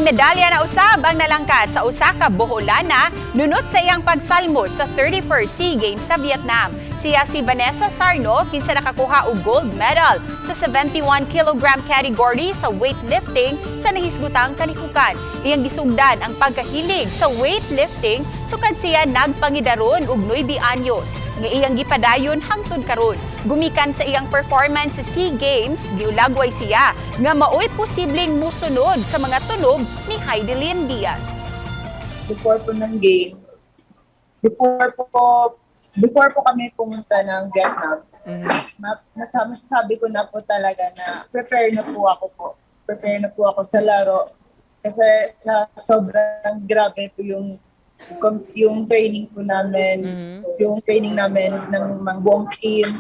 Ning medalya na usab ang nalangkat sa Osaka, Boholana, nunot sa iyang pagsalmot sa 31st SEA Games sa Vietnam. Siya si Vanessa Sarno, kinsa nakakuha og gold medal sa 71 kg category sa weightlifting sa nahisgutang kanikukan. Iyang gisugdan ang pagkahilig sa weightlifting sukad siya nagpangidaron og 9 anyos nga iyang gipadayon hangtod karon. Gumikan sa iyang performance sa SEA Games, giulagway siya nga maoy posibleng musunod sa mga tunog ni Heidelin Diaz. Before po ng game, before po kami pumunta ng Vietnam, masasabi ko na po talaga na prepare na po ako po. Prepare na po ako sa laro. Kasi sobrang grabe po yung training po namin, yung training namin ng mga buong team.